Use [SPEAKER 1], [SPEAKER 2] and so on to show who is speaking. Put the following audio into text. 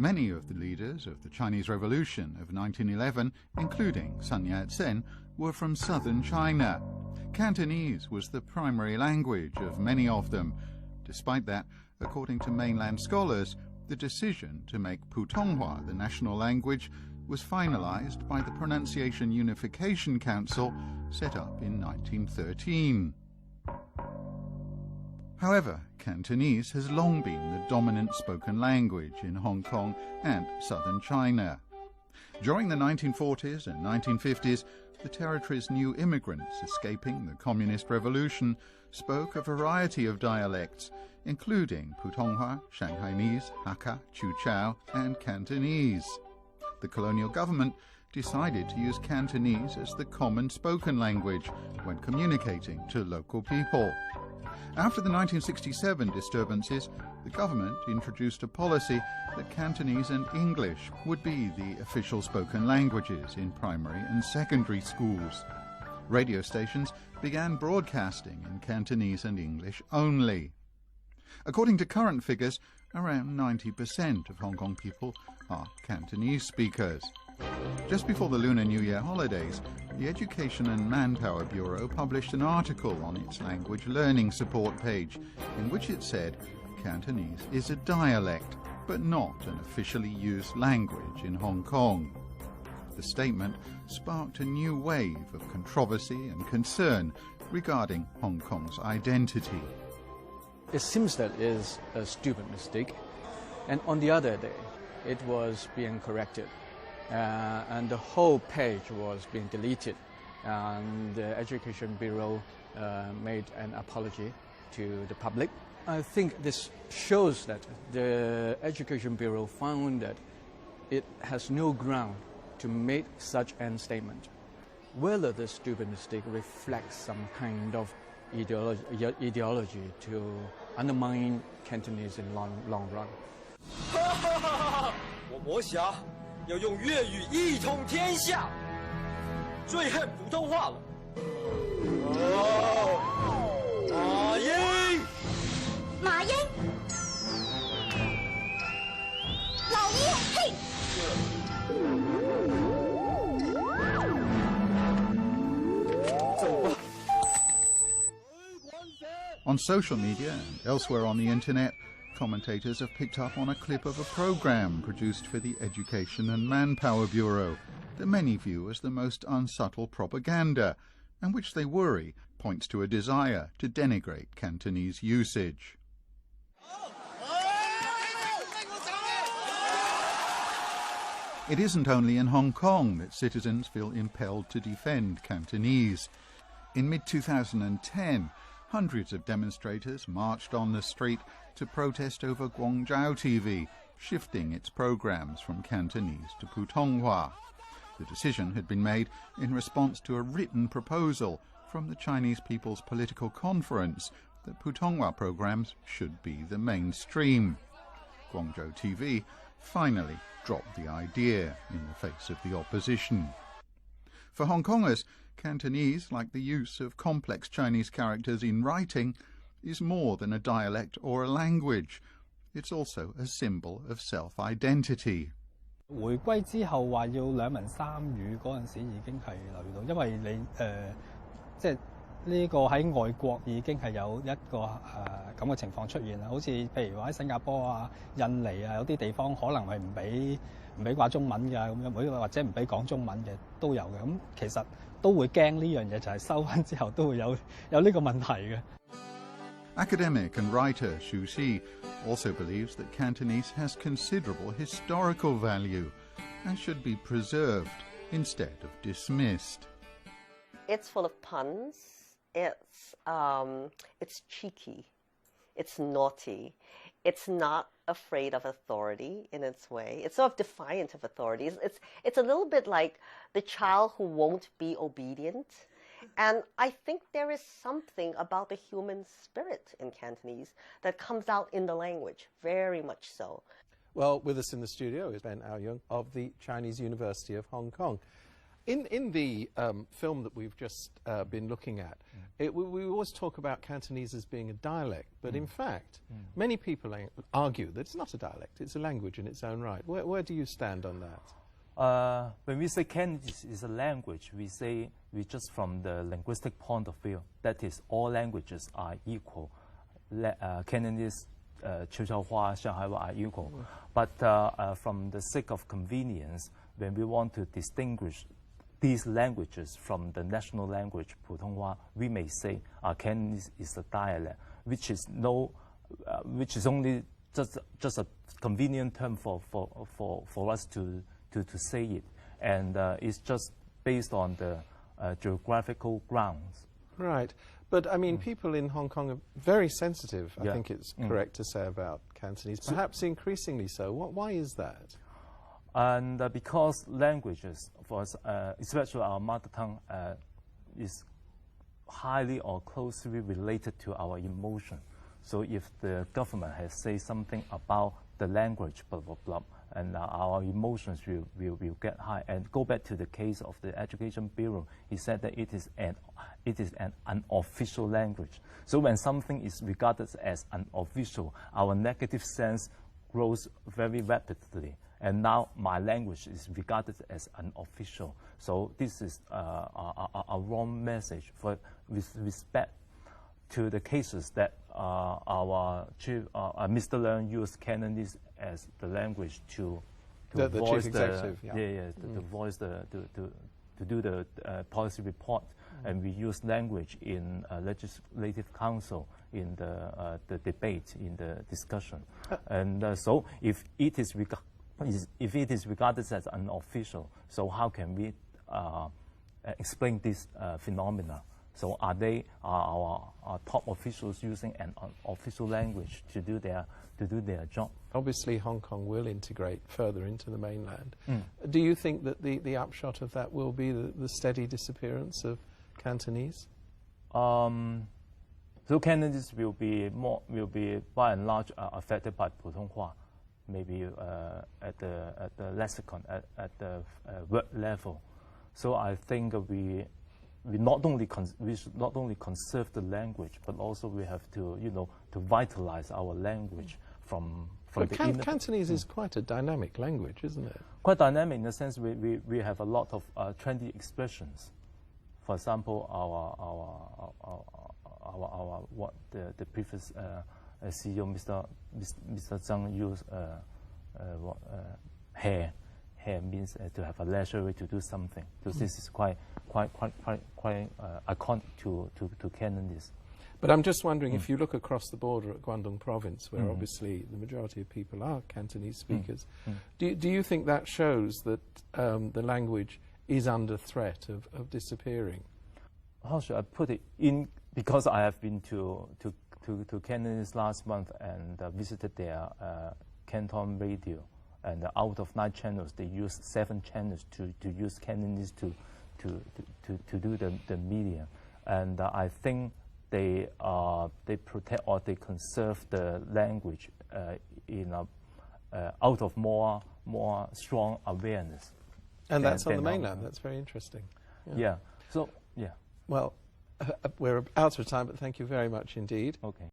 [SPEAKER 1] Many of the leaders of the Chinese Revolution of 1911, including Sun Yat-sen, were from southern China. Cantonese was the primary language of many of them. Despite that, according to mainland scholars, the decision to make Putonghua the national language was finalized by the Pronunciation Unification Council set up in 1913. However, Cantonese has long been the dominant spoken language in Hong Kong and southern China. During the 1940s and 1950s, the territory's new immigrants escaping the Communist Revolution spoke a variety of dialects, including Putonghua, Shanghainese, Hakka, Chiuchao, and Cantonese. The colonial government decided to use Cantonese as the common spoken language when communicating to local people. After the 1967 disturbances, the government introduced a policy that Cantonese and English would be the official spoken languages in primary and secondary schools. Radio stations began broadcasting in Cantonese and English only. According to current figures, around 90% of Hong Kong people are Cantonese speakers. Just before the Lunar New Year holidays, the Education and Manpower Bureau published an article on its language learning support page in which it said Cantonese is a dialect, but not an officially used language in Hong Kong. The statement sparked a new wave of controversy and concern regarding Hong Kong's identity.
[SPEAKER 2] It seems that it is a stupid mistake, and on the other day, it was being corrected. And the whole page was being deleted, and the Education Bureau made an apology to the public. I think this shows that the Education Bureau found that it has no ground to make such an statement. Whether the stupid mistake reflects some kind of ideology to undermine Cantonese in long run.
[SPEAKER 3] 我想要用粤语一统天下，最恨普通话了。马英，
[SPEAKER 4] 马英，老爷，嘿！
[SPEAKER 1] On social media and elsewhere on the internet, commentators have picked up on a clip of a program produced for the Education and Manpower Bureau that many view as the most unsubtle propaganda, and which they worry points to a desire to denigrate Cantonese usage. It isn't only in Hong Kong that citizens feel impelled to defend Cantonese. In mid-2010, hundreds of demonstrators marched on the street to protest over Guangzhou TV, shifting its programs from Cantonese to Putonghua. The decision had been made in response to a written proposal from the Chinese People's Political Conference that Putonghua programs should be the mainstream. Guangzhou TV finally dropped the idea in the face of the opposition. For Hong Kongers, Cantonese, like the use of complex Chinese characters in writing, is more than a dialect or a language. It's also a symbol of self-identity.
[SPEAKER 5] 回歸之後話要兩文三語嗰陣時已經係留意到，因為你即係呢個喺外國已經係有一個咁嘅情況出現啦。好似譬如話喺新加坡啊、印尼啊，有啲地方可能係唔俾話中文嘅咁樣，或者唔俾講中文嘅都有嘅。咁其實都會驚呢樣嘢，就係收翻之後都會有呢個問題嘅。
[SPEAKER 1] Academic and writer Xu Xi also believes that Cantonese has considerable historical value and should be preserved instead of dismissed.
[SPEAKER 6] It's full of puns. It's cheeky. It's naughty. It's not afraid of authority in its way. It's sort of defiant of authority. It's a little bit like the child who won't be obedient. And I think there is something about the human spirit in Cantonese that comes out in the language, very much so.
[SPEAKER 7] Well, with us in the studio is Ben Ao-Yung of the Chinese University of Hong Kong. In the film that we've just been looking at, we always talk about Cantonese as being a dialect, but in fact, many people argue that it's not a dialect, it's a language in its own right. Where do you stand on that?
[SPEAKER 8] When we say Cantonese is a language, we just from the linguistic point of view, that is, all languages are equal. Cantonese, Putonghua, Shanghaiwa are equal. But from the sake of convenience, when we want to distinguish these languages from the national language, Putonghua, we may say Cantonese is a dialect, which is only just a convenient term for us to say it, and it's just based on the geographical grounds.
[SPEAKER 7] Right, but I mean, people in Hong Kong are very sensitive, I think it's correct to say, about Cantonese, perhaps increasingly so. Why is that?
[SPEAKER 8] And because languages, for us, especially our mother tongue, is highly or closely related to our emotion. So if the government has said something about the language, blah, blah, blah, and our emotions will get high. And go back to the case of the Education Bureau, he said that it is an unofficial language. So when something is regarded as unofficial, our negative sense grows very rapidly. And now my language is regarded as unofficial. So this is a wrong message with respect to the cases that our chief, Mr. Leung used Cantonese as the language to voice to do the policy report, and we use language in legislative council in the debate, in the discussion, and so if it is regarded as unofficial, so how can we explain this phenomena? So are our top officials using an unofficial language to do their job?
[SPEAKER 7] Obviously, Hong Kong will integrate further into the mainland. Do you think that the upshot of that will be the steady disappearance of Cantonese?
[SPEAKER 8] So Cantonese will be by and large affected by Putonghua, maybe at the lexicon, at the word level. So I think we should not only conserve the language, but also we have to to vitalize our language from the
[SPEAKER 7] Cantonese is quite a dynamic language, isn't it?
[SPEAKER 8] Quite dynamic in the sense we have a lot of trendy expressions. For example, the previous CEO, Mr. Zhang, used hair. Hair means to have a leisure way to do something. So this is quite iconic to Cantonese.
[SPEAKER 7] But I'm just wondering, if you look across the border at Guangdong province, where obviously the majority of people are Cantonese speakers, do you think that shows that the language is under threat of disappearing?
[SPEAKER 8] How should I put it? Because I have been to Cantonese last month and visited their Canton radio, and out of 9 channels, they use 7 channels to use Cantonese to do the media, and I think they protect or they conserve the language out of more strong awareness.
[SPEAKER 7] And that's on the mainland. That's very interesting.
[SPEAKER 8] Yeah. So yeah.
[SPEAKER 7] Well, we're out of time, but thank you very much indeed.
[SPEAKER 8] Okay.